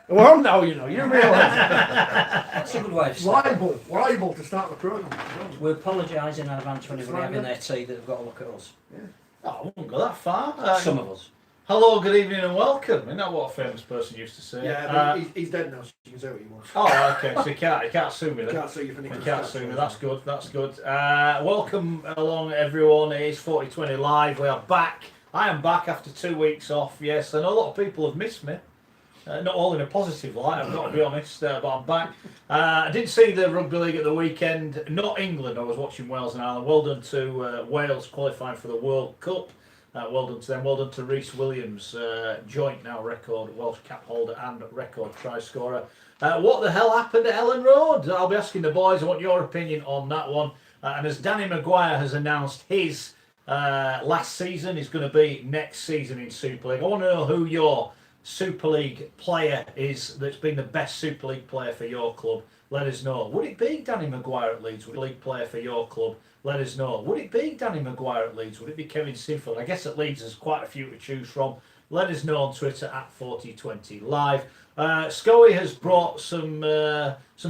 Well, no, you know, you realise That's a good way of starting. liable to start the programme. We apologise in advance for anybody having their tea that have got to look at us. Yeah. Oh, I wouldn't go that far. Some of us. Hello, good evening and welcome. Isn't that what a famous person used to say? Yeah, but he's dead now, so you can say what you want. Oh, okay, so you can't sue me then. Can't sue you for You Nicholas. can't sue me, that's good. Welcome along everyone, it's Forty20 Live, we are back. I am back after 2 weeks off, yes, I know a lot of people have missed me. Not all in a positive light, I've got to be honest, but I'm back. I didn't see the Rugby League at the weekend, not England, I was watching Wales and Ireland. Well done to Wales qualifying for the World Cup. Well done to them, well done to Rhys Williams, joint now record Welsh cap holder and record try scorer. What the hell happened at Ellen Road? I'll be asking the boys, I want your opinion on that one. And as Danny Maguire has announced his last season is going to be next season in Super League, I want to know who your Super League player is that's been the best Super League player for your club. Let us know. Would it be Danny Maguire at Leeds? Would it be League player for your club? Let us know. Would it be Danny Maguire at Leeds? Would it be Kevin Sinfield? I guess at Leeds there's quite a few to choose from. Let us know on Twitter at Forty20 Live. Scully has brought some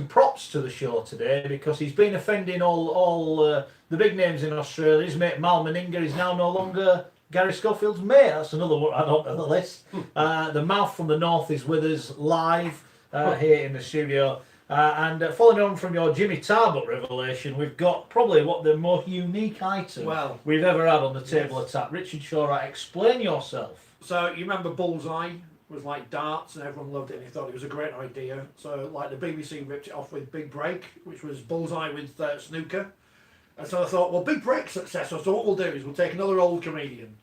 props to the show today because he's been offending all the big names in Australia. His mate Mal Meninga is now no longer Gary Schofield's mate. That's another one I don't know the list. The mouth from the north is with us live here in the studio. And following on from your Jimmy Tarbuck revelation, we've got probably what the most unique item we've ever had on the table of tap. Richard Shaw, explain yourself. So you remember Bullseye was like darts and everyone loved it and he thought it was a great idea. So like the BBC ripped it off with Big Break, which was Bullseye with snooker. And so I thought, well, Big Break's successful, so what we'll do is we'll take another old comedian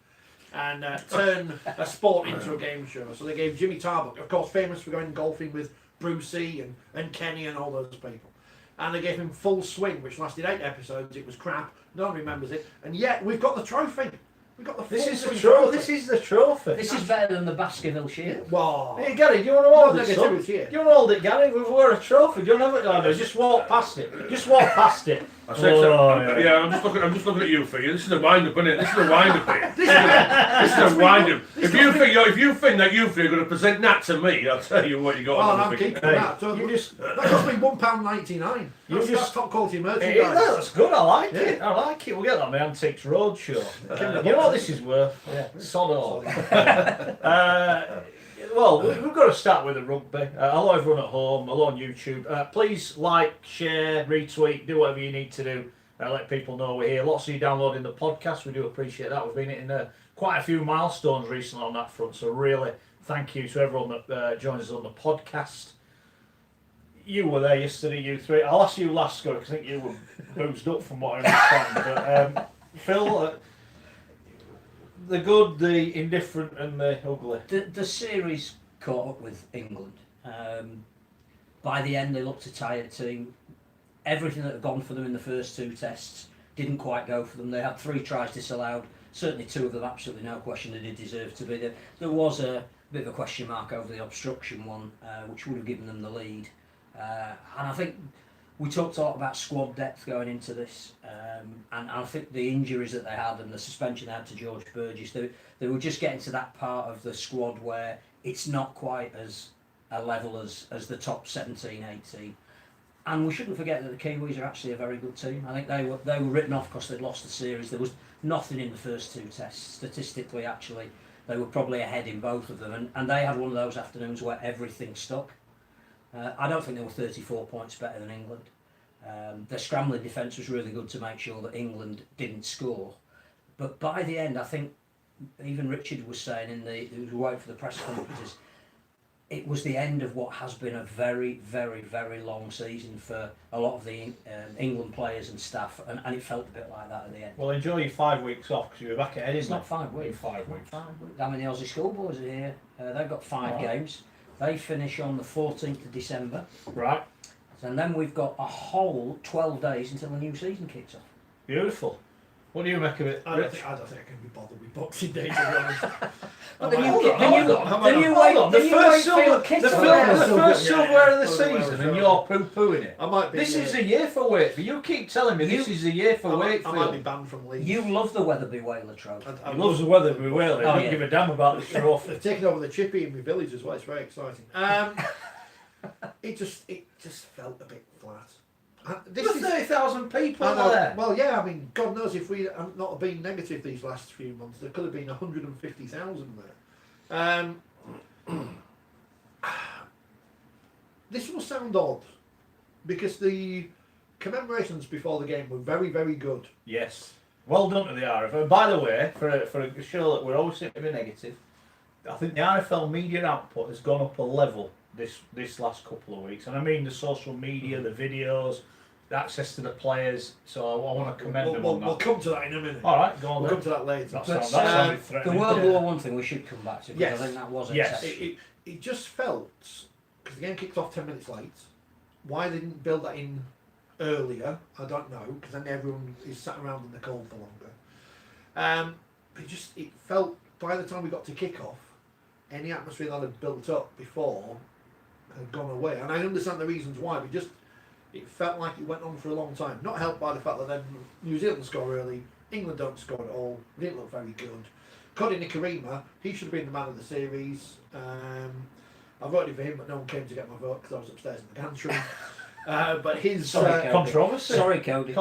and turn a sport into a game show. So they gave Jimmy Tarbuck, of course famous for going golfing with Brucey and Kenny and all those people. And they gave him Full Swing, which lasted 8 episodes. It was crap. No one remembers it. And yet we've got the trophy. We've got the This is the trophy. This is the trophy. This is better than the Baskerville Shield. Wow. Hey Gary, do you want to hold it, son? Do you want to hold it, Gary? We've won a trophy. Do you want to have it? No, just walk past it. Just walk past it. Yeah, I'm just looking at you, Fee. This is a wind up, isn't it? This is a wind up. This is a wind up. If you think that you three are going to present that to me, I'll tell you what you got. Oh, I'm keeping that. So that cost me £1.99. That's top quality merchandise. That's good. I like it. I like it. We'll get that on the Antiques Roadshow. You know what this is worth? Yeah, sod all. Well, we've got to start with the rugby. Hello everyone at home, hello on YouTube. Please like, share, retweet, do whatever you need to do. Let people know we're here. Lots of you downloading the podcast, we do appreciate that. We've been hitting quite a few milestones recently on that front, so really thank you to everyone that joins us on the podcast. You were there yesterday, you three. I'll ask you last, Scott, because I think you were boozed up from what I understand. But Phil... the good, the indifferent and the ugly. The series caught up with England. By the end they looked a tired team. Everything that had gone for them in the first 2 tests didn't quite go for them. They had 3 tries disallowed. Certainly 2 of them, absolutely no question, they did deserve to be there. There was a bit of a question mark over the obstruction one, which would have given them the lead. And I think we talked a lot about squad depth going into this, and I think the injuries that they had and the suspension they had to George Burgess, they were just getting to that part of the squad where it's not quite as a level as the top 17, 18. And we shouldn't forget that the Kiwis are actually a very good team. I think they were written off because they'd lost the series. There was nothing in the first 2 tests. Statistically, actually, they were probably ahead in both of them, and they had one of those afternoons where everything stuck. I don't think they were 34 points better than England. Their scrambling defence was really good to make sure that England didn't score. But by the end, I think even Richard was saying he was waiting for the press conferences, it was the end of what has been a very, very, very long season for a lot of the England players and staff, and it felt a bit like that at the end. Well, enjoy your 5 weeks off because you're back at Edinburgh. It's not 5 weeks. 5 weeks. I mean, the Aussie schoolboys are here. They've got 5 games. They finish on the 14th of December. Right. And then we've got a whole 12 days until the new season kicks off. Beautiful. What do you make of it? I don't think I can be bothered with Boxing Day, to be honest. The first silverware of the season and you're poo-pooing it. I might be. This is a year for Wakefield. You keep telling me this is a year for Wakefield. I might be banned from Leeds. You love the Weatherby Whaler trophy. He loves the Weatherby Whaler. He doesn't give a damn about this trophy. They've taken over the chippy in my village as well. It's very exciting. it just felt a bit flat. There's 30,000 people I know, there. well, yeah, I mean, God knows if we have not been negative these last few months, there could have been 150,000 there. This will sound odd because the commemorations before the game were very, very good. Yes. Well done to the RFL. By the way, for a show that we're always seem to be negative, I think the RFL media output has gone up a level this last couple of weeks. And I mean the social media, the videos, the access to the players. So I want to commend them on that. We'll come to that in a minute. All right, go on We'll then. come to that later. That But, sounded the threatening. World War One thing we should come back to because Yes. I think that was a Yes. test. It just felt, because the game kicked off 10 minutes late, why they didn't build that in earlier, I don't know, because then everyone is sat around in the cold for longer. But it felt, by the time we got to kick-off, any atmosphere that had built up before had gone away. And I understand the reasons why, but it felt like it went on for a long time. Not helped by the fact that then New Zealand score early, England don't score at all, they didn't look very good. Cody Nikarima, he should have been the man of the series. I voted for him, but no one came to get my vote because I was upstairs in the gantry room. But his Sorry, Cody. Controversy. Sorry, Cody.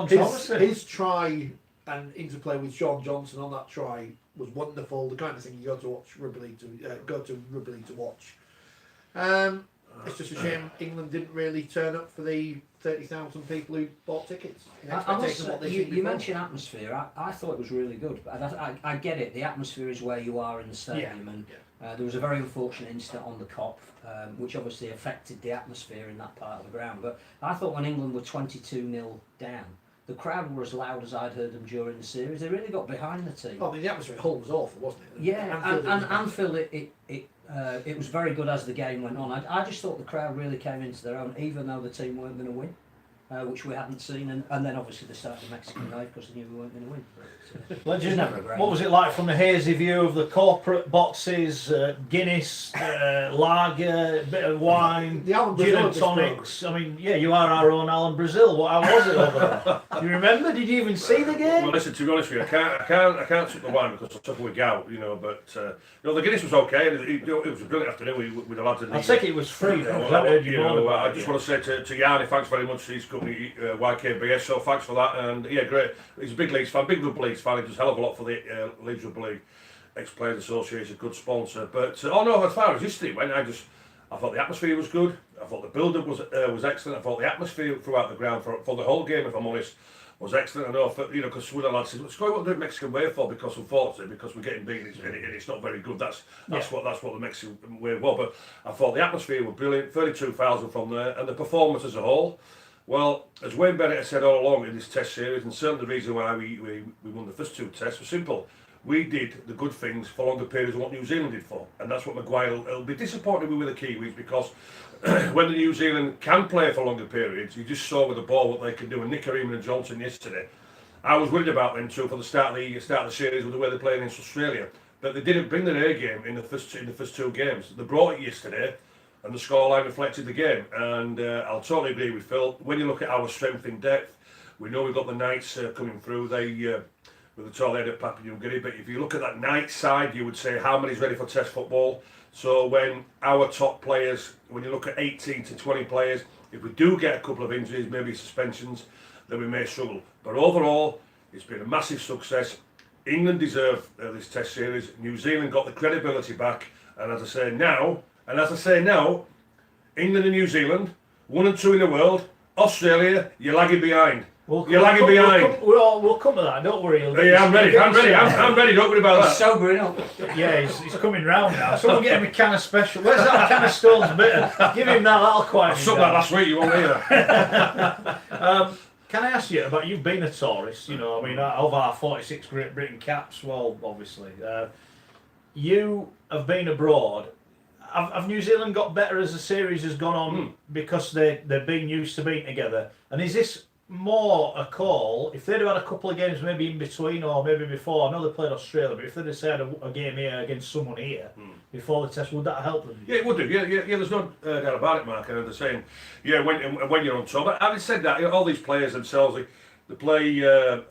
his try and interplay with Sean Johnson on that try was wonderful. The kind of thing you go to watch rugby league to watch. It's just a shame England didn't really turn up for the 30,000 people who bought tickets. In I expectation must of say, what they'd you seen before. mentioned atmosphere. I thought it was really good, but I get it. The atmosphere is where you are in the stadium, and there was a very unfortunate incident on the Kop, which obviously affected the atmosphere in that part of the ground. But I thought when England were 22-0 down, the crowd were as loud as I'd heard them during the series. They really got behind the team. Oh, I mean, the atmosphere at Hull was awful, wasn't it? Yeah, Anfield, it was very good as the game went on. I just thought the crowd really came into their own, even though the team weren't going to win, which we hadn't seen. And then obviously they started the Mexican knife because they knew we weren't going to win. So, Legend. never a great What was it like from the hazy view of the corporate boxes, Guinness, lager, bit of wine, The Alan gin Brazil and tonics? I mean, yeah, you are our own Alan Brazil. How was it over there? You remember? Did you even see the game? Well, listen, to be honest with you, I can't sip the wine because I suffer with gout, but the Guinness was okay. It was a brilliant afternoon with the lads. I think it was free though. I just want to say to Yanni, thanks very much for his company, YKBS. So thanks for that, and yeah, great. He's a big Leeds fan, big Rugby Leeds fan. He does a hell of a lot for the Leeds Rugby League Ex-Players Association, good sponsor. But as far as history went, I thought the atmosphere was good. I thought the build-up was excellent. I thought the atmosphere throughout the ground for the whole game, if I'm honest, was excellent. I know, because some of the lads said, "Let's go do it Mexican way for," because unfortunately, because we're getting beaten and it's not very good. That's what the Mexican way was. But I thought the atmosphere was brilliant. 32,000 from there, and the performance as a whole. Well, as Wayne Bennett has said all along in this Test series, and certainly the reason why we won the first two tests was simple. We did the good things for longer periods than what New Zealand did for, and that's what Maguire will be disappointed with the Kiwis, because when the New Zealand can play for longer periods, you just saw with the ball what they can do. And Nikarima and Johnson yesterday, I was worried about them too for the start of the series with the way they're playing against Australia, but they didn't bring their A game in the first two games. They brought it yesterday, and the scoreline reflected the game. And I'll totally agree with Phil. When you look at our strength in depth, we know we've got the Knights coming through. With the tall head of Papua New Guinea, but if you look at that Knights side, you would say how many's ready for Test football. So when our top players, when you look at 18 to 20 players, if we do get a couple of injuries, maybe suspensions, then we may struggle. But overall, it's been a massive success. England deserve this Test series. New Zealand got the credibility back, and as I say now, England and New Zealand, 1 and 2 in the world. Australia, you're lagging behind. You're lagging behind. We'll come to that. Don't worry. Yeah, I'm ready. I'm ready. Don't worry about that. Sobering up. Yeah, he's coming round now. Someone get him a can of special. Where's that can of Stones bitter? Give him that. That'll quiet I him sucked down. that last week. You won't hear. Can I ask you about, you've been a tourist, of our 46 Great Britain caps, well, obviously. You have been abroad. Have New Zealand got better as the series has gone on because they've been used to being together? And is this more a call, if they'd have had a couple of games maybe in between or maybe before, I know they played Australia, but if they'd have had a game here against someone here before the test, would that help them? Yeah, it would do. Yeah, there's no doubt about it, Mark. And they're saying, when you're on top. But having said that, all these players themselves, they play a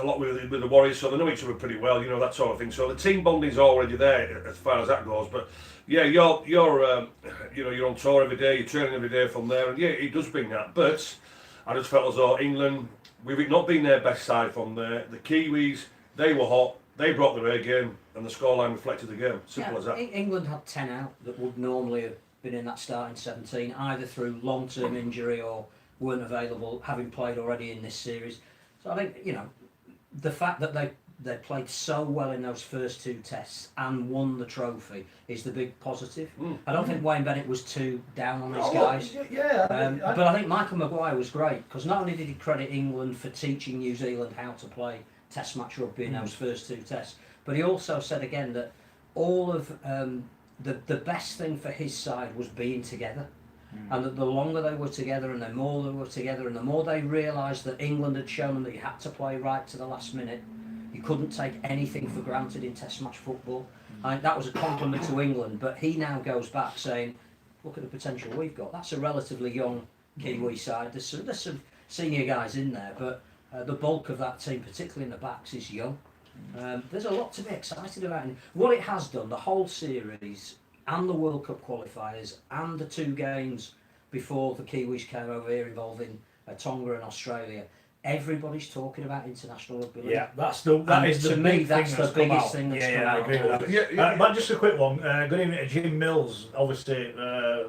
lot with the Warriors, so they know each other pretty well, that sort of thing. So the team bonding's already there as far as that goes. But yeah, you're you're on tour every day, you're training every day from there, and yeah, it does bring that. But I just felt as though England, we've not been their best side from there. The Kiwis, they were hot, they brought their A game, and the scoreline reflected the game. Simple as that. England had 10 out that would normally have been in that starting 17, either through long-term injury or weren't available, having played already in this series. So I think, the fact that they played so well in those first 2 tests and won the trophy is the big positive. I don't think Wayne Bennett was too down on these guys. But I think Michael Maguire was great, because not only did he credit England for teaching New Zealand how to play Test match rugby in those first 2 tests, but he also said again that all of the best thing for his side was being together. And that the longer they were together and the more they were together and the more they realised that England had shown them that you had to play right to the last minute, you couldn't take anything for granted in Test match football. I think that was a compliment to England, but he now goes back saying, look at the potential we've got. That's a relatively young Kiwi side. There's some senior guys in there, but the bulk of that team, particularly in the backs, is young. There's a lot to be excited about. And what it has done, the whole series and the World Cup qualifiers and the 2 games before the Kiwis came over here involving Tonga and Australia, everybody's talking about international rugby league. Yeah, that's the biggest thing that's come out. Thing that's yeah, come I out. agree with that. But just a quick one. Good evening to Jim Mills, obviously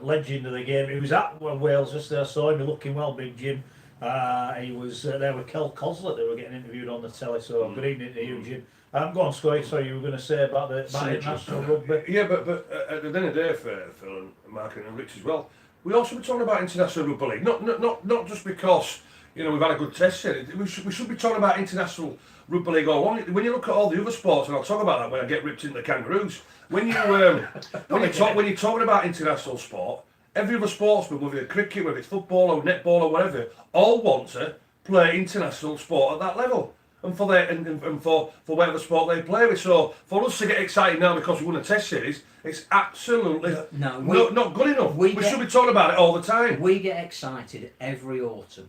legend of the game. He was at Wales just there, saw him looking well, big Jim. He was there with Kel Coslett. They were getting interviewed on the telly. So good evening to you, Jim. Go on, Scoy. Sorry, you were going to say about international rugby. Yeah, but at the end of the day, Phil and Mark and Rich as well, we also be talking about international rugby league. Not just because we've had a good test here. We should be talking about international rugby league all along. When you look at all the other sports, and I'll talk about that when I get ripped into the kangaroos. When you're talking about international sport, every other sportsman, whether it's cricket, whether it's football or netball or whatever, all want to play international sport at that level. And for their and for whatever sport they play with. So for us to get excited now because we won a Test series, it's absolutely not good enough. We should be talking about it all the time. We get excited every autumn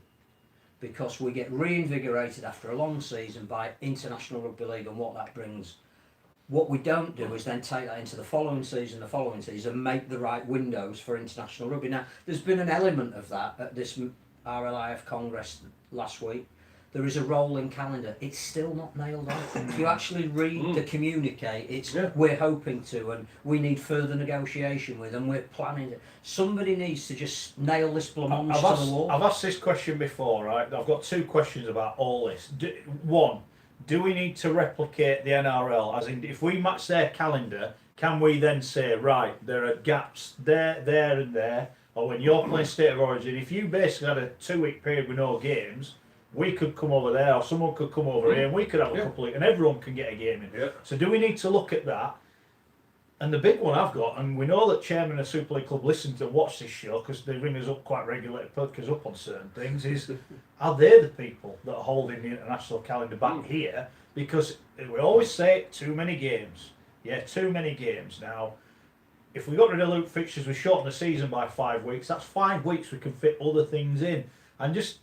because we get reinvigorated after a long season by international rugby league and what that brings. What we don't do is then take that into the following season, and make the right windows for international rugby. Now, there's been an element of that at this RLIF Congress last week. There is a rolling calendar. It's still not nailed on. If you actually read the communique, it's we're hoping to, and we need further negotiation with, and we're planning it. Somebody needs to just nail this blancmange to the wall. I've asked this question before, right? I've got 2 questions about all this. One, do we need to replicate the NRL? As in, if we match their calendar, can we then say, right, there are gaps there, and there, or when you're playing State of Origin, if you basically had a 2-week period with no games, we could come over there, or someone could come over here, and we could have a couple of, and everyone can get a game in. Yeah. So do we need to look at that? And the big one I've got, and we know that chairman of Super League Club listen to watch this show because they ring us up quite regularly, pick us up on certain things, is are they the people that are holding the international calendar back here? Because we always say too many games. Yeah, too many games. Now, if we got rid of loop fixtures, we shorten the season by 5 weeks, that's 5 weeks we can fit other things in. And just,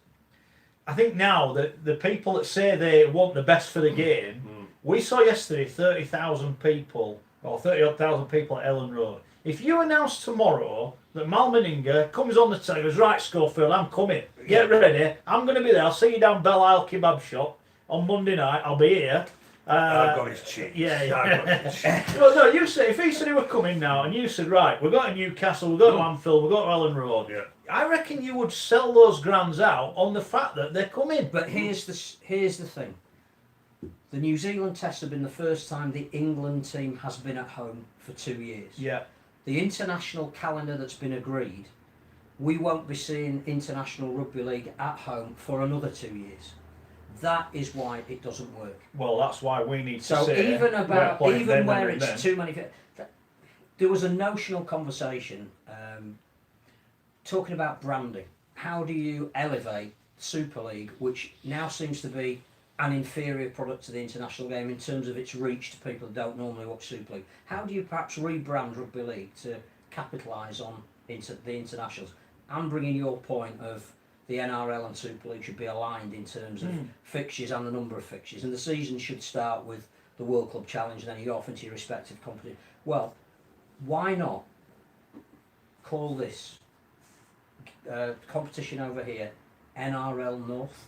I think now that the people that say they want the best for the game, we saw yesterday 30,000 people, or 30,000 people at Ellen Road. If you announce tomorrow that Mal Meninga comes on the telly, goes, right, Schofield, I'm coming, get ready, I'm going to be there, I'll see you down Belle Isle Kebab Shop on Monday night, I'll be here. I've got his cheeks. Yeah. Well, no, you said, if he said he were coming now, and you said, right, we're going to Newcastle, we're going to Anfield, we're going to Ellen Road, I reckon you would sell those grands out on the fact that they're coming. But here's the thing. The New Zealand Tests have been the first time the England team has been at home for 2 years. Yeah. The international calendar that's been agreed, we won't be seeing international rugby league at home for another 2 years. That is why it doesn't work. Well, that's why we need to so say... even where it's too many... There was a notional conversation talking about branding. How do you elevate Super League, which now seems to be an inferior product to the international game in terms of its reach to people who don't normally watch Super League? How do you perhaps rebrand Rugby League to capitalise on the internationals? I'm bringing your point of the NRL and Super League should be aligned in terms of fixtures and the number of fixtures, and the season should start with the World Club Challenge and then you go off into your respective competition. Well, Why not call this competition over here NRL North?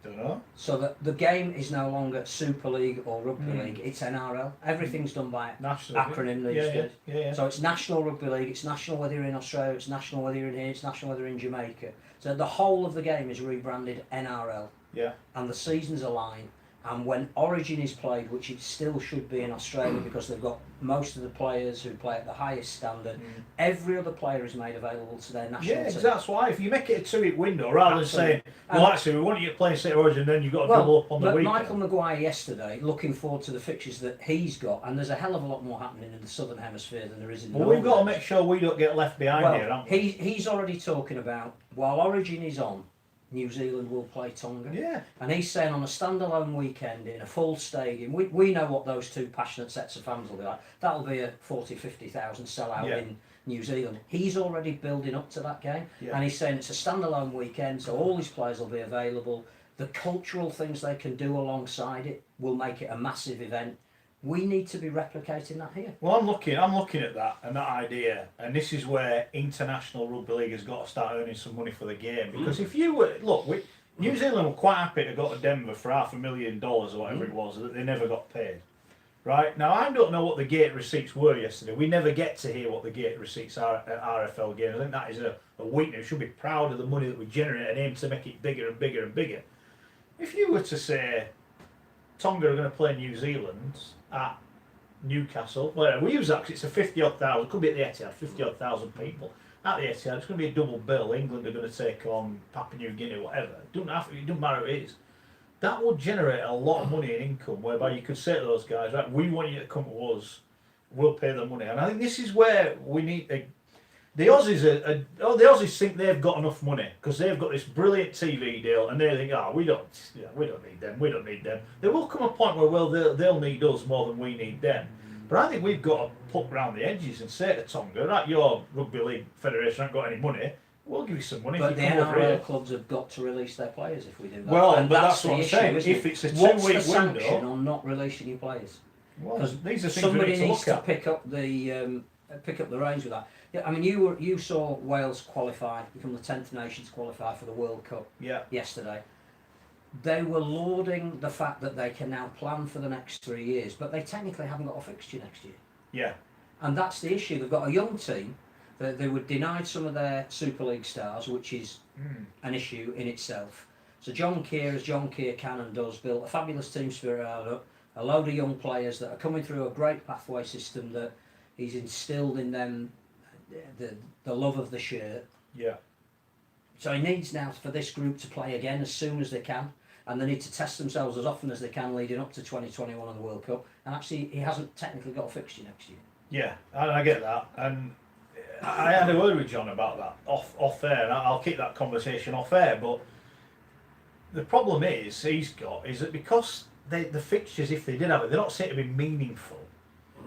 Don't know. So that the game is no longer Super League or Rugby League, it's NRL. Everything's done by National acronym these days. Yeah. So it's National Rugby League, it's national whether you're in Australia, it's national whether you're in here, it's national whether you're in Jamaica. So the whole of the game is rebranded NRL. Yeah. And the seasons align. And when Origin is played, which it still should be in Australia because they've got most of the players who play at the highest standard, every other player is made available to their national team. Yeah, that's why. If you make it a 2-week window, rather than saying, well, actually, we want you to play in State Origin, then you've got to double up on the weekend. Michael Maguire yesterday, looking forward to the fixtures that he's got, and there's a hell of a lot more happening in the Southern Hemisphere than there is in the Well, we've got to make sure we don't get left behind here, haven't we? He's already talking about, while Origin is on, New Zealand will play Tonga. Yeah. And he's saying on a standalone weekend in a full stadium, we know what those two passionate sets of fans will be like. That'll be a 40,000-50,000 sellout in New Zealand. He's already building up to that game. Yeah. And he's saying it's a standalone weekend, so all his players will be available. The cultural things they can do alongside it will make it a massive event. We need to be replicating that here. Well, I'm looking at that and that idea, and this is where international rugby league has got to start earning some money for the game. Because if you were New Zealand were quite happy to go to Denver for $500,000 or whatever it was that they never got paid. Right now, I don't know what the gate receipts were yesterday. We never get to hear what the gate receipts are at RFL games. I think that is a weakness. We should be proud of the money that we generate and aim to make it bigger and bigger and bigger. If you were to say Tonga are going to play New Zealand at Newcastle, well, we use that because it's a 50-odd thousand, could be at the Etihad, 50-odd thousand people. At the Etihad, it's going to be a double bill. England are going to take on Papua New Guinea, whatever. It doesn't matter who it is. That would generate a lot of money in income, whereby you could say to those guys, right, we want you to come to us, we'll pay the money. And I think this is where we need the Aussies the Aussies think they've got enough money because they've got this brilliant TV deal, and they think, we don't need them. There will come a point where they'll need us more than we need them. But I think we've got to put round the edges and say to Tonga, right, your rugby league federation ain't got any money. We'll give you some money. But if the you come over here. NRL clubs have got to release their players if we do that. Well, and but that's what I'm the saying. issue, If it's a what's the 2-week sanction window, on not releasing your players? well, these are things we Somebody need to needs look to at. pick up the reins with that. Yeah, I mean, you saw Wales qualify, become the 10th nation to qualify for the World Cup yesterday. They were lauding the fact that they can now plan for the next 3 years, but they technically haven't got a fixture next year. Yeah. And that's the issue. They've got a young team. They were denied some of their Super League stars, which is an issue in itself. So John Keir, as John Keir can and does, built a fabulous team spirit out of it, a load of young players that are coming through a great pathway system that he's instilled in them the love of the shirt. Yeah. So he needs now for this group to play again as soon as they can, and they need to test themselves as often as they can leading up to 2021 and the World Cup. And actually, he hasn't technically got a fixture next year. Yeah, I get that, and I had a word with John about that off air, and I'll keep that conversation off air. But the problem is that because the fixtures, if they did have it, they're not said to be meaningful.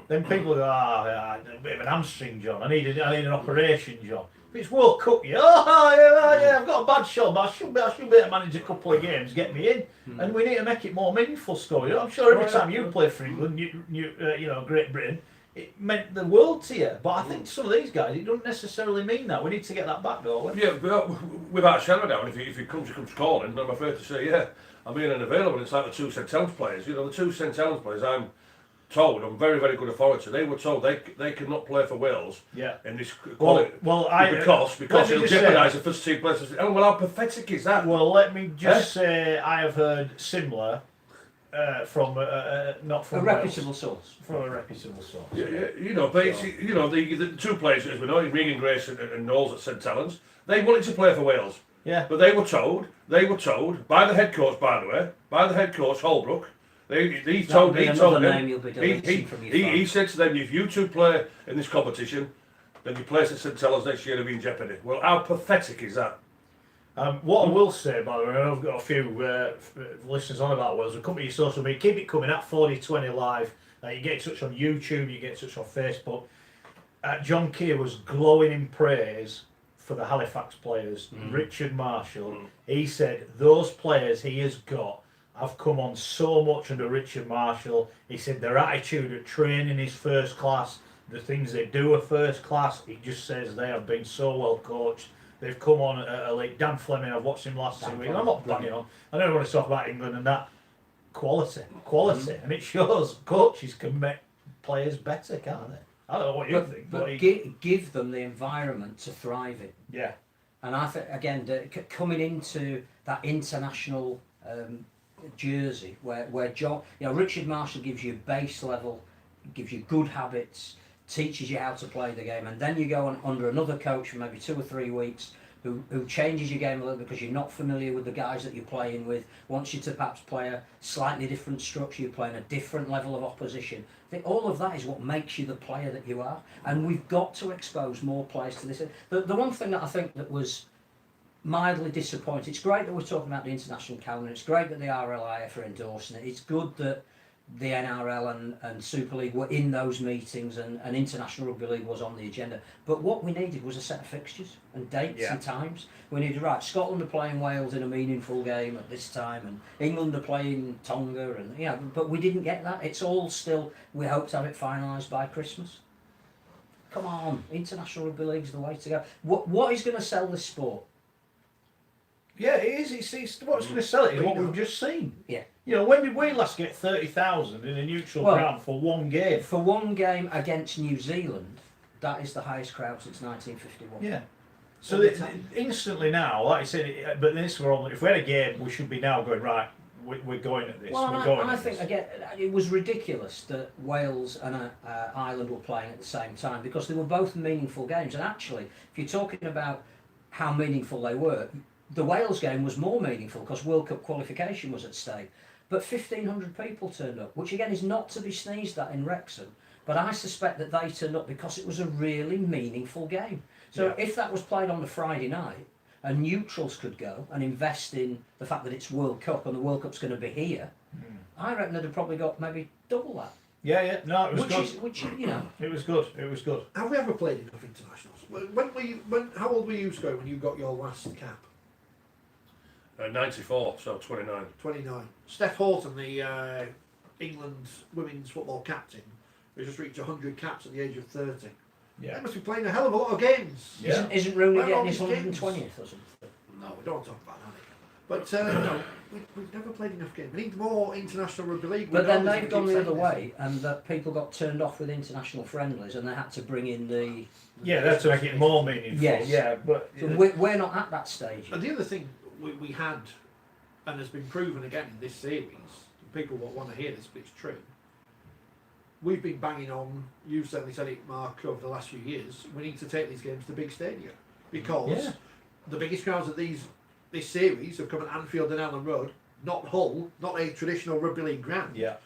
Then people go, a bit of an hamstring, John. I need an operation, John. If it's World Cup, yeah, I've got a bad shoulder, but I should be able to manage a couple of games, get me in, and we need to make it more meaningful. Story. I'm sure every time you play for England, Great Britain, it meant the world to you. But I think some of these guys, it doesn't necessarily mean that. We need to get that back, don't we? Yeah, without a shadow of a doubt, if he comes calling, I'm afraid to say, I'm being unavailable. It's like the two St Helens players. The two St Helens players, I'm told, on very, very good authority, they were told they cannot play for Wales in this quality because it'll jeopardise the first team places. Oh, well, how pathetic is that? Well, let me just say I have heard similar from not from a reputable source. From a reputable source. Yeah, basically, the two players, as we know, Regan Grace and Knowles at St Helens, they wanted to play for Wales. Yeah. But they were told by the head coach, by the way, by the head coach Holbrook. He told them. He said to them, if you two play in this competition, then your place at St Helens next year will be in jeopardy. Well, how pathetic is that? What I will say, by the way, I've got a few listeners on about Wales. Come to your social media, keep it coming at Forty20 Live. You get in touch on YouTube, you get in touch on Facebook. John Keir was glowing in praise for the Halifax players. Richard Marshall, he said those players he has got have come on so much under Richard Marshall. He said their attitude at training is first class. the things they do are first class. It just says they have been so well coached. They've come on at a league. Dan Fleming, I've watched him last 2 weeks. I'm not banging on. I don't want to talk about England and that. Quality, and it shows coaches can make players better, can't they? I don't know what you think, but give them the environment to thrive in. Yeah. And I think again, coming into that international jersey, where John, Richard Marshall gives you base level, gives you good habits, teaches you how to play the game, and then you go on under another coach for maybe 2 or 3 weeks who changes your game a little because you're not familiar with the guys that you're playing with, wants you to perhaps play a slightly different structure, you're playing a different level of opposition. I think all of that is what makes you the player that you are, and we've got to expose more players to this. The one thing that I think that was mildly disappointing, it's great that we're talking about the international calendar, it's great that the RLIF are endorsing it, it's good that the NRL and Super League were in those meetings and International Rugby League was on the agenda. But what we needed was a set of fixtures and dates and times. We needed, right, Scotland are playing Wales in a meaningful game at this time and England are playing Tonga and but we didn't get that. It's all still, we hope to have it finalised by Christmas. Come on, International Rugby League's the way to go. What is going to sell this sport? Yeah, it is. It's what's going to sell it is what we've just seen. Yeah. When did we last get 30,000 in a neutral ground for one game? For one game against New Zealand, that is the highest crowd since 1951. Yeah. So instantly now, like I said, but this if we had a game, we should be now going, right, we're going at this. Well, I think again, it was ridiculous that Wales and Ireland were playing at the same time because they were both meaningful games. And actually, if you're talking about how meaningful they were, the Wales game was more meaningful because World Cup qualification was at stake. But 1,500 people turned up, which again is not to be sneezed at in Wrexham. But I suspect that they turned up because it was a really meaningful game. So if that was played on the Friday night and neutrals could go and invest in the fact that it's World Cup and the World Cup's going to be here, I reckon they'd have probably got maybe double that. Yeah, no, it was good. It was good. Have we ever played enough internationals? How old were you, Scott, when you got your last cap? 94, so 29. 29. Steph Houghton, the England women's football captain, who just reached 100 caps at the age of 30. Yeah. They must be playing a hell of a lot of games. Yeah. Isn't Rooney getting his 120th or something? No, we don't talk about that. But we've never played enough games. We need more international rugby league. But then they've gone the other way, and that people got turned off with international friendlies, and they had to bring in the. Yeah, they had to make it more meaningful. Yes. Yeah, but So we're not at that stage. And the other thing we had, and has been proven again in this series, people won't want to hear this, but it's true. We've been banging on, you've certainly said it, Mark, over the last few years, we need to take these games to big stadia. Because the biggest crowds of this series have come at Anfield and Elland Road, not Hull, not a traditional rugby league ground. Yeah.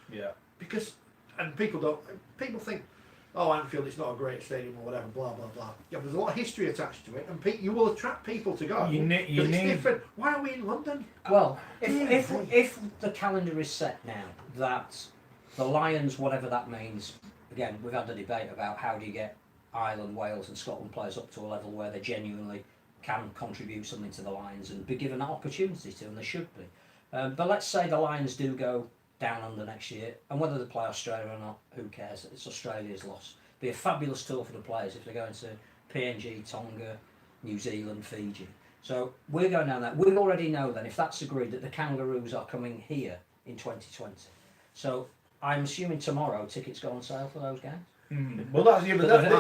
Because, and people think, oh, Anfield, it's not a great stadium or whatever, blah, blah, blah. Yeah, but there's a lot of history attached to it, and you will attract people to go. It's different. Why are we in London? Well, if the calendar is set now that the Lions, whatever that means, again, we've had the debate about how do you get Ireland, Wales and Scotland players up to a level where they genuinely can contribute something to the Lions and be given that opportunity to, and they should be. But let's say the Lions do go down under next year, and whether they play Australia or not, who cares? It's Australia's loss. Be a fabulous tour for the players if they're going to PNG, Tonga, New Zealand, Fiji. So we're going down that. We already know then, if that's agreed, that the Kangaroos are coming here in 2020. So I'm assuming tomorrow tickets go on sale for those games. Well,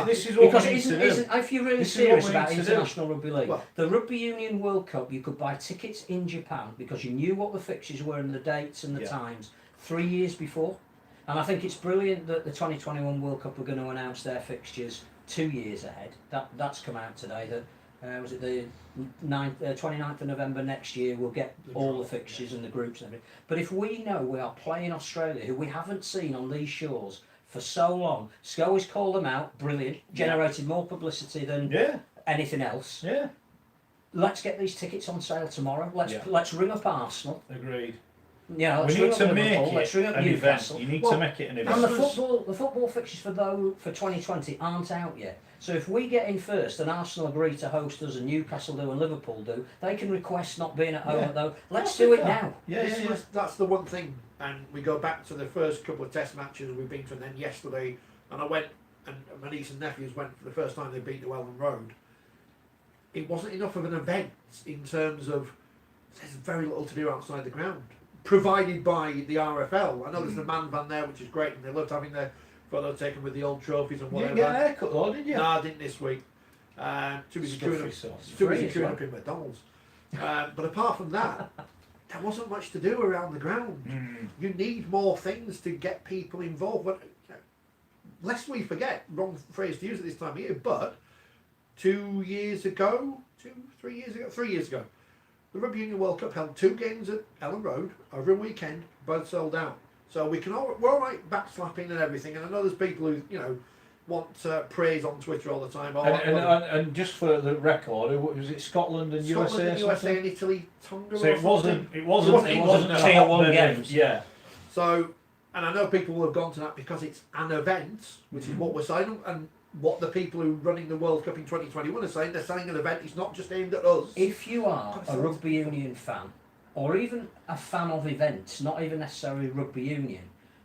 this is what because we need to do. if you're really serious about international rugby league, the Rugby Union World Cup, you could buy tickets in Japan because you knew what the fixtures were and the dates and the times 3 years before. And I think it's brilliant that the 2021 World Cup are going to announce their fixtures 2 years ahead. That's come out today. That was it the 29th of November next year. We'll get all the fixtures and the groups and everything. But if we know we are playing Australia, who we haven't seen on these shores for so long, Scoey's called them out, brilliant, generated more publicity than anything else. Yeah. Let's get these tickets on sale tomorrow. Let's ring up Arsenal. Agreed. Yeah, we need to make it let's ring up an Newcastle. event. You need to make it an event. And the football fixtures for 2020 aren't out yet. So if we get in first and Arsenal agree to host us and Newcastle do and Liverpool do, they can request not being at home at those. Let's do it now. That's the one thing. And we go back to the first couple of test matches we've been to, and then yesterday, and I went and my niece and nephews went for the first time they'd been to Ellen Road, it wasn't enough of an event in terms of there's very little to do outside the ground, provided by the RFL. I know there's the man van there, which is great, and they loved having their photo taken with the old trophies and You whatever. didn't get a haircut though, did you? No, I didn't this week. Too busy Stuffy queuing up, sauce. too Free busy as queuing well. up in McDonald's. But apart from that, there wasn't much to do around the ground. You need more things to get people involved. But, lest we forget, wrong phrase to use at this time of year, but 3 years ago, the Rugby Union World Cup held 2 games at Ellen Road over a weekend, both sold out. So we're all right backslapping and everything. And I know there's people who want praise on Twitter all the time. And just for the record, was it Scotland and Scotland USA? and USA and Italy, Tonga. So or it wasn't a a tier one hotbed of- games. Yeah. So, and I know people will have gone to that because it's an event, which is what we're saying, and what the people who are running the World Cup in 2021 are saying. They're saying an event is not just aimed at us. If you are a rugby union fan, or even a fan of events, not even necessarily rugby union,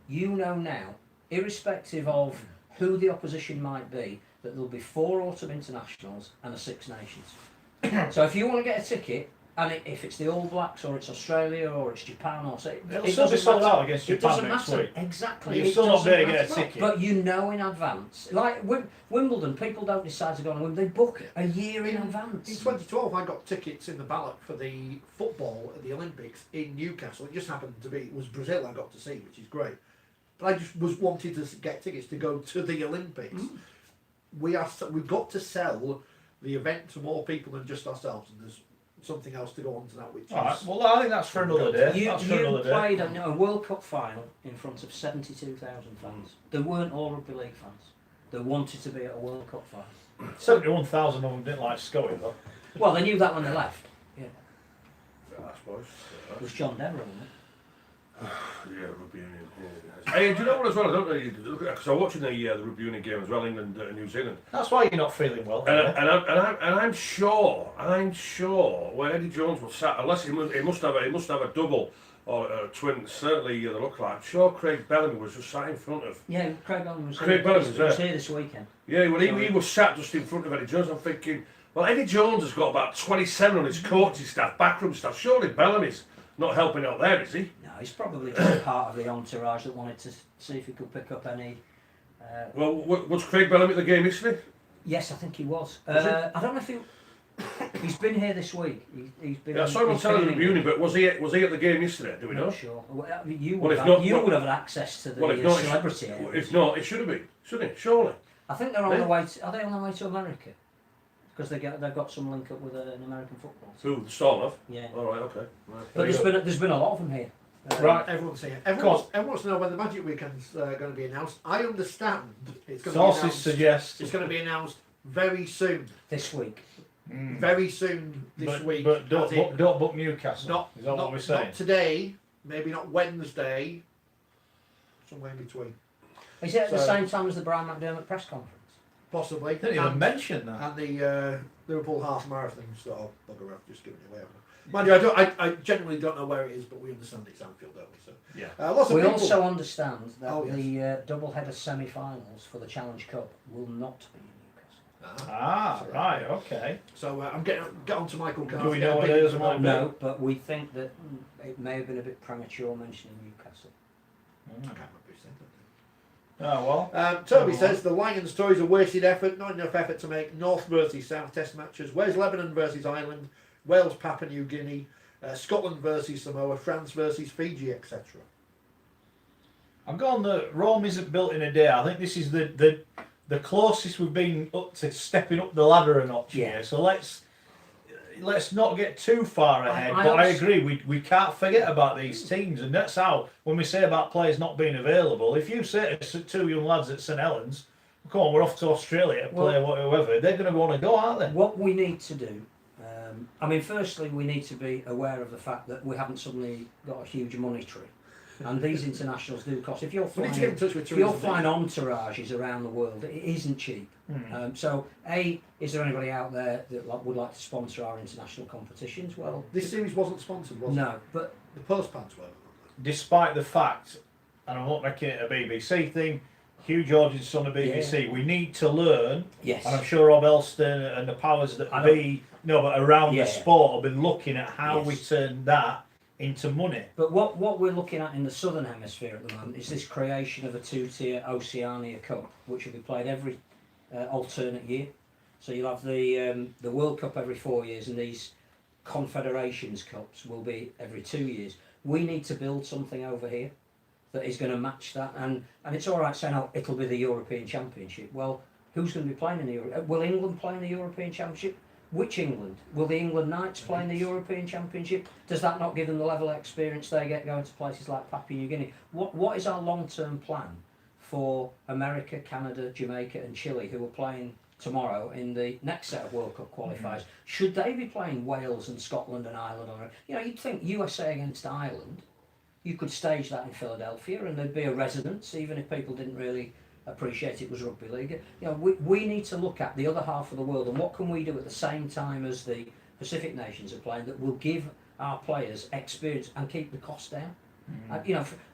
you know now, irrespective of who the opposition might be, that there'll be 4 autumn internationals and a Six Nations. So if you want to get a ticket, and if it's the All Blacks or it's Australia or it's Japan or say, It'll still be sold out against it Japan doesn't next matter. week. Exactly. You'll It still not doesn't be able to get a matter. ticket. But you know in advance. Like Wimbledon, people don't decide to go on Wimbledon. They book a year in In advance. 2012, I got tickets in the ballot for the football at the Olympics in Newcastle. It just happened to be, it was Brazil I got to see, which is great. But I just wanted to get tickets to go to the Olympics. We've got to sell the event to more people than just ourselves, and there's something else to go on to that, which All right. is... Well, I think that's for another day. You That's for another day. played a World Cup final in front of 72,000 fans. They weren't all rugby league fans. They wanted to be at a World Cup final. 71,000 of them didn't like Scully though. Well, they knew that when they left. Yeah, I suppose. it was John Devereux, wasn't it? Yeah, rugby union. Yeah. Hey, do you know what as well? I don't know because I'm watching the rugby union game as well, England and New Zealand. That's why you're not feeling well. And I'm sure when Eddie Jones was sat, unless he must have a double or a twin. Certainly they look like. I'm sure Craig Bellamy was just sat in front of. Yeah, Craig Bellamy was Craig here. Bellamy He was was there. here this weekend. Yeah, well, he was sat just in front of Eddie Jones. I'm thinking, well, Eddie Jones has got about 27 on his coaching staff, backroom staff. Surely Bellamy's not helping out there, is he? No, he's probably just part of the entourage that wanted to see if he could pick up any. Well, was Craig Bellamy at the game yesterday? Yes, I think he was. Was he? I don't know if he's been here this week. He's been. Yeah, I saw him on he's been television, in Union, but was he at the game yesterday? Do we I'm know? not sure. Well, I mean, you Well, would if have, not- you well- would have had access to the Well, if not, celebrity areas. If not, it should have been, shouldn't it? Surely. I think they're on Yeah. the way. Are they on the way to America? Because they've got some link up with an American football team. Who? The Storm have? Yeah. All right, okay. Right. But there's been a lot of them here. Right. Everyone's here. Everyone wants to know when the Magic Weekend's going to be announced. I understand it's going to be Sources announced. suggest. It's going to be announced very soon. This week. Very soon this week. But as in don't book Newcastle. not, Is that not, what we're saying? not today, maybe not Wednesday, somewhere in between. Is it at the So- same time as the Brian McDermott press conference? Possibly. Didn't even mention that. And the Liverpool half marathon, so bugger off, just giving it away. Mind you, I genuinely don't know where it is, but we understand it's Anfield, don't we? So, Yeah. lots of We people. also understand that Oh, yes. the double-header semi-finals for the Challenge Cup will not be in Newcastle. Ah, right, okay. So I'm get on to Michael Carter. Do we know what it is? No, but we think that it may have been a bit premature mentioning Newcastle. I can't remember who said that. Oh, well. Toby Oh, says the Lions toys a wasted effort, not enough effort to make North versus South Test matches. Where's Lebanon versus Ireland? Wales, Papua New Guinea, Scotland versus Samoa, France versus Fiji, etc. I've gone that Rome isn't built in a day. I think this is the closest we've been up to stepping up the ladder a notch Yeah. here. So let's not get too far ahead. I But I also- agree, we can't forget about these teams, and that's how when we say about players not being available. If you say to two young lads at St Helens, "Come on, we're off to Australia to play whoever," they're going to want to go, aren't they? What we need to do, I mean, firstly, we need to be aware of the fact that we haven't suddenly got a huge money tree. And these internationals do cost. If you're We need flying, to get in touch with if you're tourism. flying entourages around the world, it isn't cheap. So, is there anybody out there that would like to sponsor our international competitions? Well, This series wasn't sponsored, was it? no, but The postpads were. Despite the fact, and I'm not making it a BBC thing, huge audience on the BBC. We need to learn. Yes. And I'm sure Rob Elston and the powers that be, but around the sport have been looking at how we turn that into money. But what we're looking at in the Southern Hemisphere at the moment is this creation of a two-tier Oceania Cup, which will be played every alternate year. So you'll have the World Cup every 4 years, and these Confederations Cups will be every 2 years. We need to build something over here that is going to match that, and it's all right saying, oh, it'll be the European Championship. Well, who's going to be playing in the Euro? Will England play in the European Championship? Which England? Will the England Knights play in the European Championship? Does that not give them the level of experience they get going to places like Papua New Guinea? What is our long-term plan for America, Canada, Jamaica and Chile, who are playing tomorrow in the next set of World Cup qualifiers? Should they be playing Wales and Scotland and Ireland? You'd think USA against Ireland, you could stage that in Philadelphia and there'd be a resonance, even if people didn't really appreciate it was rugby league. We need to look at the other half of the world and what can we do at the same time as the Pacific nations are playing that will give our players experience and keep the cost down.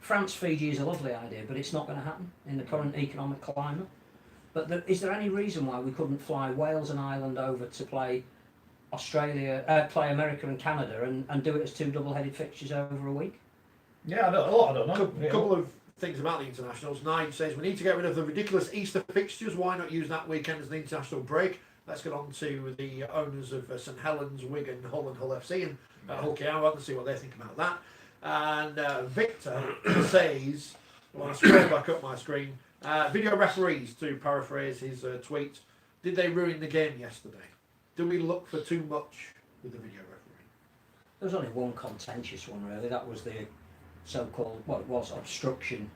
France, Fiji is a lovely idea, but it's not going to happen in the current economic climate. But is there any reason why we couldn't fly Wales and Ireland over to play play America and Canada and do it as two double-headed fixtures over a week? Yeah, I don't know. Couple of things about the internationals. Nine says we need to get rid of the ridiculous Easter fixtures. Why not use that weekend as an international break? Let's get on to the owners of St Helens, Wigan, Hull and Hull FC and Hull KR and see what they think about that. And Victor says, well, I'll scroll back up my screen, video referees, to paraphrase his tweet, did they ruin the game yesterday? Do we look for too much with the video referee? There was only one contentious one really, that was the so-called, well, it was obstruction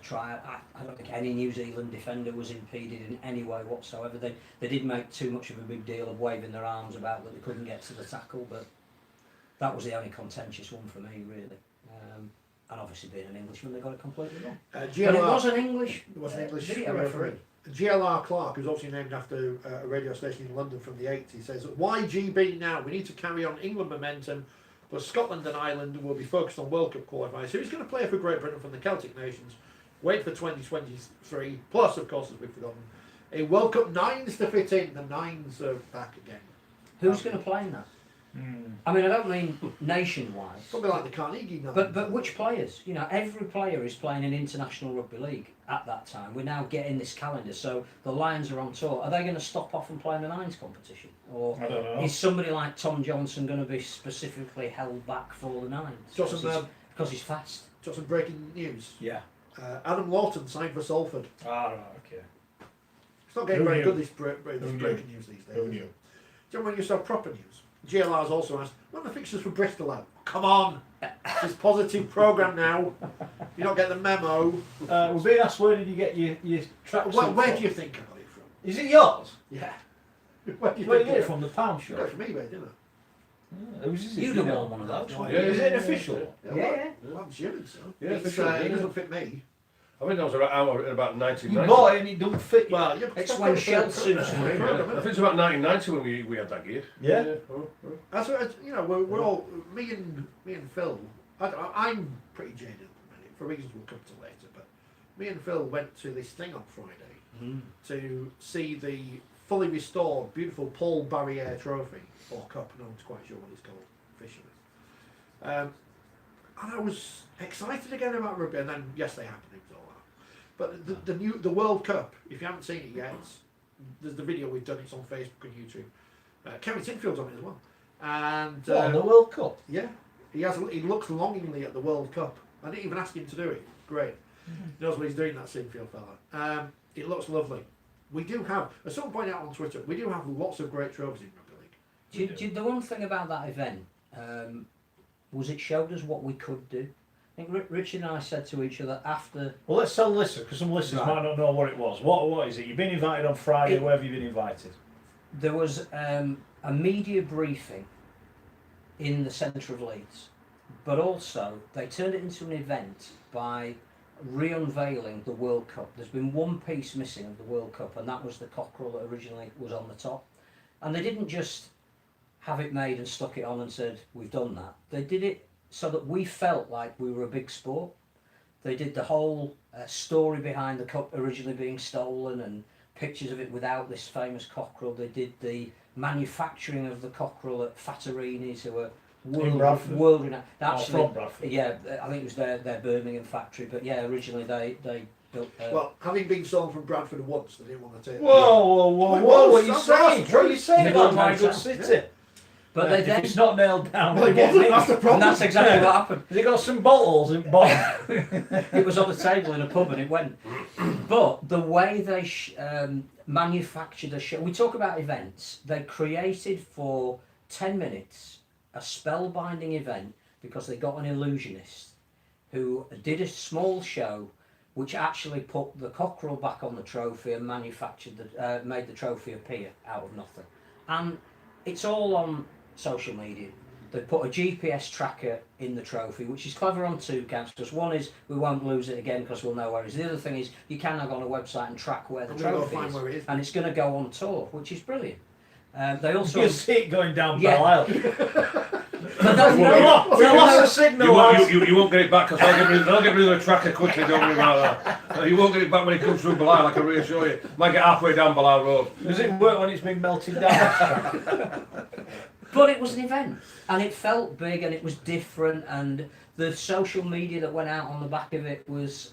trial. I don't think any New Zealand defender was impeded in any way whatsoever. They did make too much of a big deal of waving their arms about that they couldn't get to the tackle, but that was the only contentious one for me really. And obviously being an Englishman, they got it completely wrong. But it was an English video referee. GLR Clark, who's obviously named after a radio station in London from the 80s, says, why GB now? We need to carry on England momentum, but Scotland and Ireland will be focused on World Cup qualifiers. Who's going to play for Great Britain from the Celtic nations? Wait for 2023, plus, of course, as we've forgotten, a World Cup nines to fit in. The nines are back again. Who's going to play in that? I mean, I don't mean nation-wise. Something like the Carnegie nines. But which players? Every player is playing in international rugby league at that time. We're now getting this calendar, so the Lions are on tour. Are they going to stop off and play in the nines competition? Or I don't know. Is somebody like Tom Johnson going to be specifically held back for the nines? Because he's fast. Got some breaking news. Yeah. Adam Lawton signed for Salford. Ah, right, okay. It's not getting very good, this breaking news these days. Who knew? Do you remember when you saw proper news? GLR's also asked, what are the fixtures for Bristol out? Come on! It's positive programme now. You don't get the memo. We're being asked, where did you get your tracksuit Where from? do you think I got it from? Is it yours? Yeah. Where do you Where did think you get it from? The pound I shop? got it from eBay, didn't Who's is it? You'd have worn one of those. Is it an official? I? Yeah. Well, I'm assuming so. Yeah, It's, for sure, it yeah. doesn't fit me. I think that was around about 1990. You bought it and it don't fit you. Well, yeah, It's when Shell suits I think it's about 1990 when we had that gear. Yeah. That's what, we're all, me and Phil, I'm pretty jaded at the minute, for reasons we'll come to later, but me and Phil went to this thing on Friday to see the fully restored, beautiful Paul Barriere trophy, or cup, no one's quite sure what it's called officially. And I was excited again about rugby, and then yes, they happened, it was all that. But the World Cup, if you haven't seen it yet, there's the video we've done, it's on Facebook and YouTube. Kevin Tinfield's on it as well. And What, the World Cup? yeah, he looks longingly at the World Cup. I didn't even ask him to do it. Great. He knows what he's doing, that Sinfield fella. It looks lovely. We do have, as someone pointed out on Twitter, we do have lots of great trophies in rugby league. The one thing about that event was it showed us what we could do. I think Richard and I said to each other after... Well, let's tell the listeners, because some listeners might not know what it was. What is it? You've been invited on Friday. Where have you been invited? There was a media briefing in the centre of Leeds, but also they turned it into an event by re-unveiling the World Cup. There's been one piece missing of the World Cup, and that was the cockerel that originally was on the top. And they didn't just have it made and stuck it on and said, we've done that. They did it so that we felt like we were a big sport. They did the whole story behind the cup originally being stolen and pictures of it without this famous cockerel. They did the manufacturing of the cockerel at Fattorini's, who were world renowned. Actually, from Bradford. yeah, I think it was their Birmingham factory. But yeah, originally they built. Well, having been stolen from Bradford once, they didn't want to take it. Whoa! What are you That's saying? What are you saying Yeah, about my yeah. good city? But they If then, it's not nailed down, Well, it again, wasn't, that's the problem. and that's exactly what happened. Has it got some bottles in bottom? It was on the table in a pub and it went. But the way they manufactured a show, we talk about events, they created for 10 minutes a spellbinding event because they got an illusionist who did a small show which actually put the cockerel back on the trophy and made the trophy appear out of nothing. And it's all on social media. They put a GPS tracker in the trophy, which is clever on two counts. Because one is we won't lose it again because we'll know where it is. The other thing is you can go on a website and track where the I'm gonna go trophy find is, where it is. and it's going to go on tour, which is brilliant. They also You see it going down Yeah. Bell Island. but that's We no, lost the signal. You won't get it back because they'll get rid of the tracker quickly, don't worry about that. You won't get it back when it comes through Belial, I can reassure you. Might get halfway down Belial Road. Does it work when it's been melted down? But it was an event, and it felt big, and it was different, and the social media that went out on the back of it was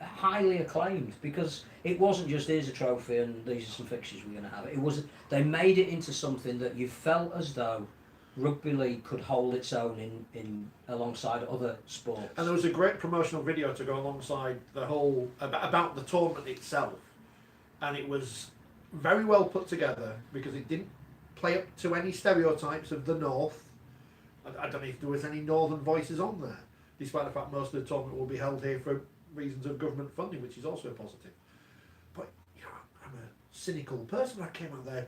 highly acclaimed because it wasn't just here's a trophy and these are some fixtures we're going to have. It was they made it into something that you felt as though rugby league could hold its own in alongside other sports. And there was a great promotional video to go alongside the whole about the tournament itself, and it was very well put together because it didn't play up to any stereotypes of the North. I don't know if there was any Northern voices on there, despite the fact most of the tournament will be held here for reasons of government funding, which is also a positive. But you know, I'm a cynical person. I came out there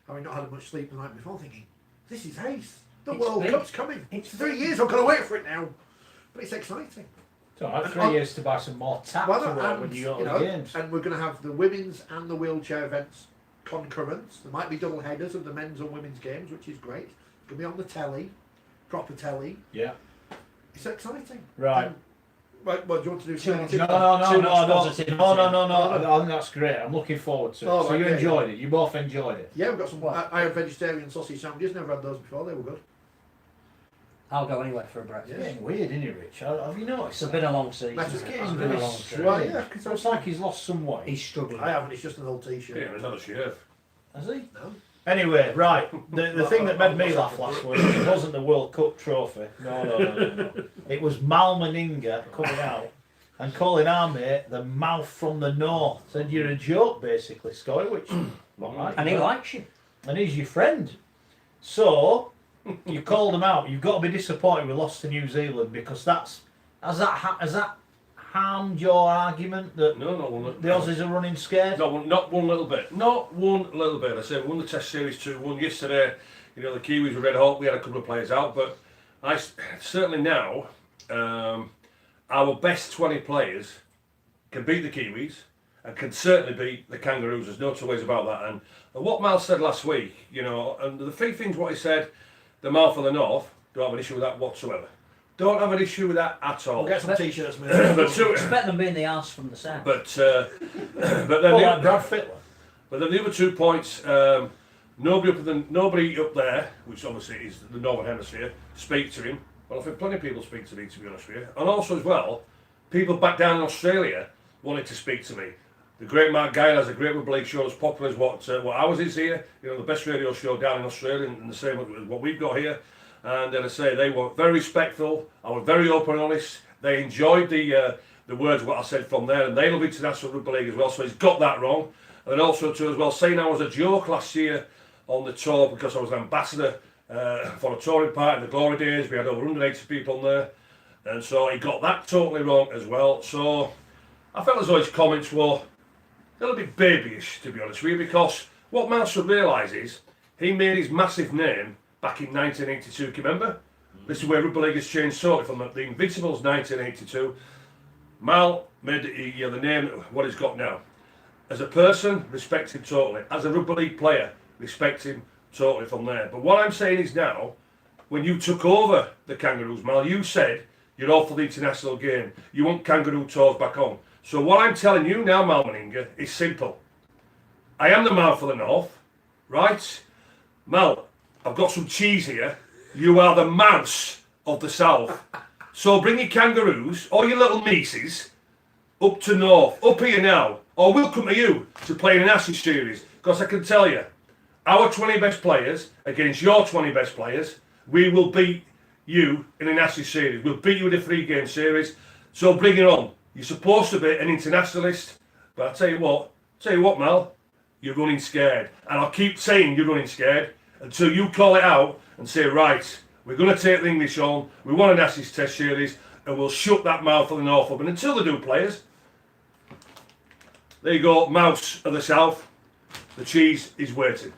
having not had much sleep the night before, thinking, "This is ace. The It's World big. Cup's coming. It's 3 years. I've got to wait for it now." But it's exciting. It's all right, And 3 years to buy some more tap Well, to wear and, when you go to you the know, games. and we're going to have the women's and the wheelchair events concurrent. There might be double headers of the men's and women's games, which is great. It's going to be on the telly, proper telly. Yeah. It's exciting. Right. And, right. Well, do you want to do Too some much- No, Too much positivity. no. I think that's great. I'm looking forward to it. Oh, So right, you yeah, enjoyed it. You both enjoyed it. Yeah, we've got some. What? I had vegetarian sausage sandwiches. Never had those before. They were good. I'll go anywhere for a breakfast. It's getting weird, isn't it, Rich? Have you noticed? It's been a long season. That's It's just getting It's been a very long strange. season. Well, yeah, 'cause So it's like he's lost some weight. He's struggling. I haven't. It's just an old T-shirt. Yeah, another shave. Has he? No. Anyway, right. The thing that made me laugh last week, it wasn't the World Cup trophy. No. It was Mal Meninga coming out and calling our mate the mouth from the north. Said you're a joke, basically, Scotty, which, all right. And he likes you. And he's your friend. So, you called him out. You've got to be disappointed we lost to New Zealand because has that harmed your argument that No, not one. the Aussies are running scared? Not one little bit. Not one little bit. I said we won the Test Series 2-1 yesterday. You know the Kiwis were red hot. We had a couple of players out, but I certainly now our best 20 players can beat the Kiwis and can certainly beat the Kangaroos. There's no two ways about that. And what Mal said last week, you know, and the three things what he said, the mouth of the north, don't have an issue with that whatsoever. Don't have an issue with that at all. We'll get some T-shirts, mate. But It's better than being the arse from the south. but then Well, like Brad Fittler. But then the other 2 points, nobody up there, which obviously is the Northern Hemisphere, speak to him. Well, I think plenty of people speak to me, to be honest with you. And also as well, people back down in Australia wanted to speak to me. The great Mark Guile has a great rugby league show as popular as what ours is here. You know, the best radio show down in Australia, and the same as what we've got here. And then I say they were very respectful. I was very open and honest. They enjoyed the words what I said from there, and they love international rugby league as well. So he's got that wrong. And then also too as well, saying I was a joke last year on the tour because I was an ambassador for a touring party in the glory days. We had over 180 people on there, and so he got that totally wrong as well. So I felt as though his comments were a little bit babyish, to be honest with you, because what Mal should realise is he made his massive name back in 1982. Can you remember? This is where rugby league has changed totally from the Invincibles 1982. Mal made the name what he's got now. As a person, respect him totally. As a rugby league player, respect him totally from there. But what I'm saying is now, when you took over the Kangaroos, Mal, you said You're all for the international game. You want kangaroo tours back on. So what I'm telling you now, Mal Meninga, is simple. I am the man for the North, right? Mal, I've got some cheese here. You are the mouse of the South. So bring your kangaroos, or your little nieces, up to North, up here now. Or we'll come to you to play in an Ashes series. Because I can tell you, our 20 best players against your 20 best players, we will beat you in an Ashes series. We'll beat you in a 3-game series. So bring it on. You're supposed to be an internationalist, but I tell you what, Mal, you're running scared. And I'll keep saying you're running scared until you call it out and say, right, we're going to take the English on, we want an Ashes Test series, and we'll shut that mouth of the North up. And until they do, players, there you go, mouse of the South, the cheese is waiting.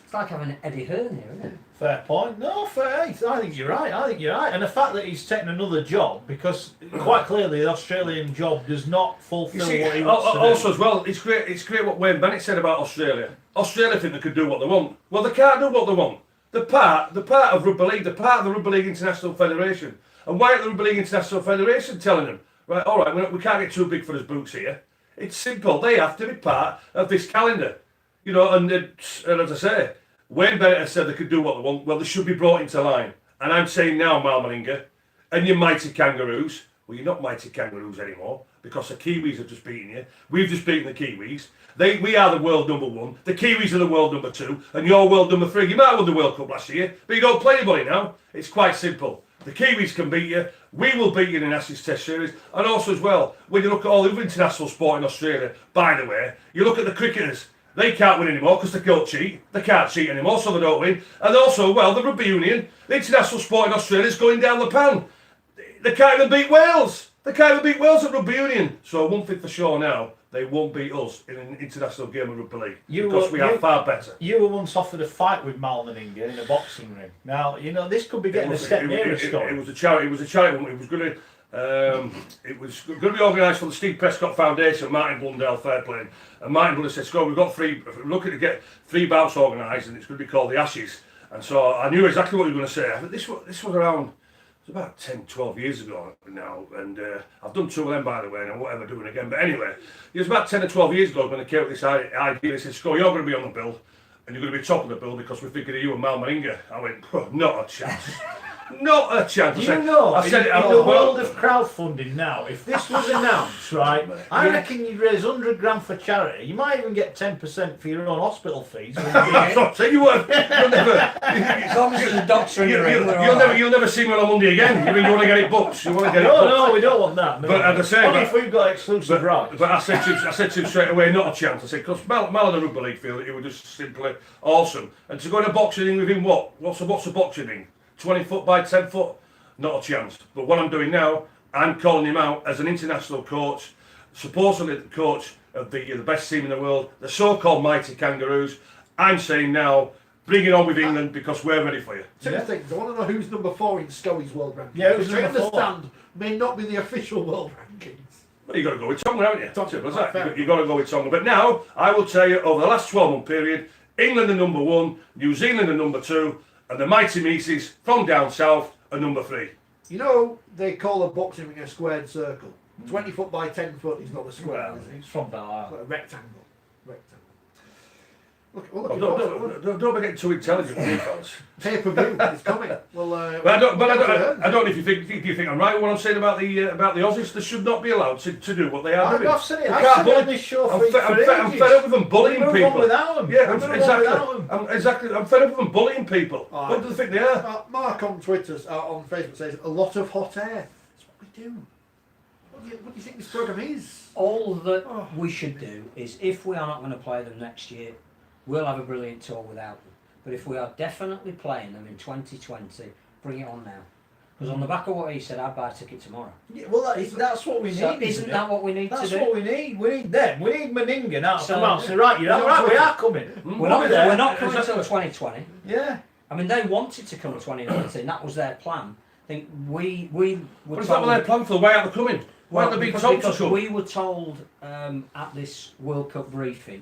It's like having Eddie Hearn here, isn't it? Fair point. No, fair. I think you're right. And the fact that he's taken another job, because quite clearly the Australian job does not fulfil what he wants to do. Also, as well, it's great what Wayne Bennett said about Australia. Australia think they can do what they want. Well, they can't do what they want. They're part of Rugby League. They're part of the Rugby League International Federation. And why aren't the Rugby League International Federation telling them, right, all right, we can't get too big for his boots here. It's simple. They have to be part of this calendar. You know, and as I say, Wayne Bennett has said they could do what they want. Well, they should be brought into line. And I'm saying now, Mal Meninga, and your mighty kangaroos, well, you're not mighty kangaroos anymore because the Kiwis have just beaten you. We've just beaten the Kiwis. We are the world number 1. The Kiwis are the world number 2. And you're world number 3. You might have won the World Cup last year, but you don't play anybody now. It's quite simple. The Kiwis can beat you. We will beat you in an Ashes Test series. And also as well, when you look at all the other international sport in Australia, by the way, you look at the cricketers. They can't win anymore because they can't cheat. They can't cheat anymore, so they don't win. And also, well, the Rugby Union, the international sport in Australia is going down the pan. They can't even beat Wales. They can't even beat Wales at Rugby Union. So one thing for sure now, they won't beat us in an international game of Rugby League because we are far better. You were once offered a fight with Mal Meninga in a boxing ring. Now, you know, this could be getting a step nearer a story. It was a charity. It was a charity. It was going to be organised for the Steve Prescott Foundation, Martin Blundell, fair play. And Martin Blundell said, Scott, we're looking to get 3 bouts organised and it's going to be called the Ashes. And so I knew exactly what he was going to say. I think this was around, it's about 10, 12 years ago now. And I've done 2 of them, by the way, and I won't ever do it again. But anyway, it was about 10 or 12 years ago when I came up with this idea. He said, Scott, you're going to be on the bill and you're going to be top of the bill because we're thinking of you and Mal Meninga. I went, not a chance. Not a chance. In the world of crowdfunding now, if this was announced, right, I reckon you'd raise 100 grand for charity. You might even get 10% for your own hospital fees. I'm not saying you won't. You'll never. As long as there's a doctor in the ring, you'll never see me on a Monday again. You want to get it booked. You want to get it booked. No, we don't want that. No. But as I say, only if we've got exclusive rights. But I said to him straight away, not a chance. I said, because Mal and the Rugby League feel that it was just simply awesome. And to go in a boxing ring with him, what's a boxing ring? 20 foot by 10 foot? Not a chance. But what I'm doing now, I'm calling him out as an international coach, supposedly the coach of the best team in the world, the so-called mighty Kangaroos. I'm saying now, bring it on with England because we're ready for you. Two things. I want to know who's number 4 in Stowey's world rankings. Yeah, who's which I number 4? understand may not be the official world rankings. Well, you've got to go with Tonga, haven't you? You've got to go with Tonga. But now, I will tell you, over the last 12-month period, England are number 1, New Zealand are number 2, and the mighty Mises from down south are number 3. You know, they call a boxing ring a squared circle. 20 foot by 10 foot is not a square, Well, is it? it's from Bel It's like a rectangle. Don't be getting too intelligent, fans. Pay-per-view, it's coming. Well, But I don't know if you think I'm right with what I'm saying about the Aussies. They should not be allowed to do what they are doing. I've said it. I've said it on this show for I'm fed up with them bullying people. Without them. Yeah, exactly. I'm fed up with them bullying people. What do they think they are? Mark on Twitter, on Facebook says, a lot of hot air. That's what we do. What do you think this programme is? All that we should do is, if we are not going to play them next year, we'll have a brilliant tour without them. But if we are definitely playing them in 2020, bring it on now. Because on the back of what he said, I'd buy a ticket tomorrow. Yeah, well, that's what we need. So isn't that what we need to do? That's what we need. We need them. We need Meninga now. So, come on, say, right, you're right, we are coming. We're not coming until 2020. Yeah. I mean, they wanted to come in 2019. That was their plan. I think we were What is that their plan for? Why aren't they coming? Why aren't they being told to come? We were told at this World Cup briefing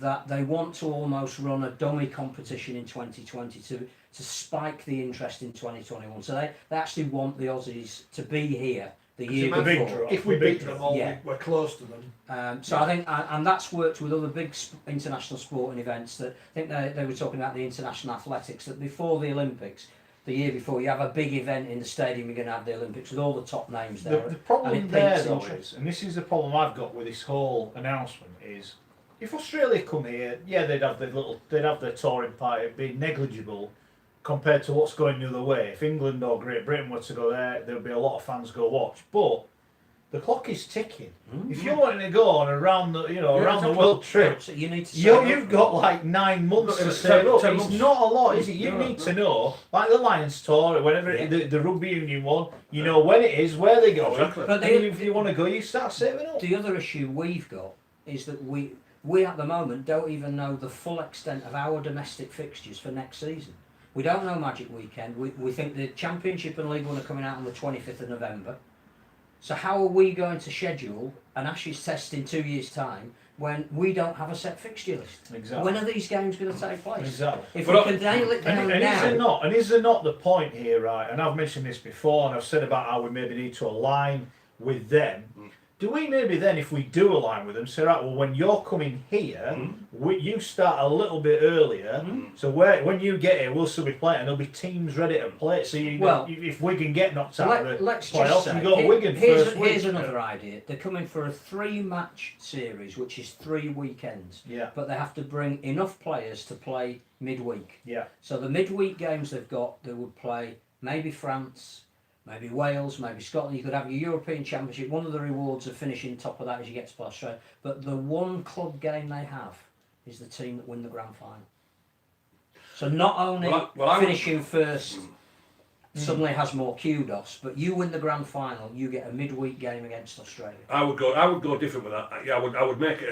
that they want to almost run a dummy competition in 2020 to spike the interest in 2021. So they actually want the Aussies to be here the year the big before. draw. If we The big beat them draw. all, Yeah. we're close to them. So I think, and that's worked with other big international sporting events. That I think they were talking about the international athletics. That before the Olympics, the year before, you have a big event in the stadium. You're going to have the Olympics with all the top names there. The and problem it there, piques though, interest. is, and this is the problem I've got with this whole announcement, is if Australia come here, yeah, they'd have their touring party, it'd be negligible compared to what's going the other way. If England or Great Britain were to go there, there'd be a lot of fans go watch. But the clock is ticking. If you're wanting to go on around the around the world trip, So you need to. you've got like 9 months to save up. It's not a lot, is it? You need to know, like the Lions tour, or whatever, the rugby union one. You know when it is, where they go. Exactly. But And if you want to go, you start saving up. The other issue we've got is that we at the moment don't even know the full extent of our domestic fixtures for next season. We don't know Magic Weekend. We think the Championship and League One are coming out on the 25th of November. So how are we going to schedule an Ashes test in 2 years' time when we don't have a set fixture list? Exactly. When are these games going to take place? Exactly. If But we can nail it down now, And is there not the point here, right? And I've mentioned this before, and I've said about how we maybe need to align with them. Do we maybe then, if we do align with them, say, right, well, when you're coming here, you start a little bit earlier, so when you get here, we'll still be playing, and there'll be teams ready to play. So if Wigan get knocked out of the let's playoffs, just say, you go to Wigan first week. here's another idea. They're coming for a 3-match series, which is 3 weekends. Yeah. But they have to bring enough players to play midweek. Yeah. So the midweek games they've got, they would play maybe France, maybe Wales, maybe Scotland. You could have your European Championship. One of the rewards of finishing top of that is you get to play Australia. But the one club game they have is the team that win the grand final. So not only finishing first suddenly has more kudos, but you win the grand final, you get a midweek game against Australia. I would go different with that. Yeah, I would make it a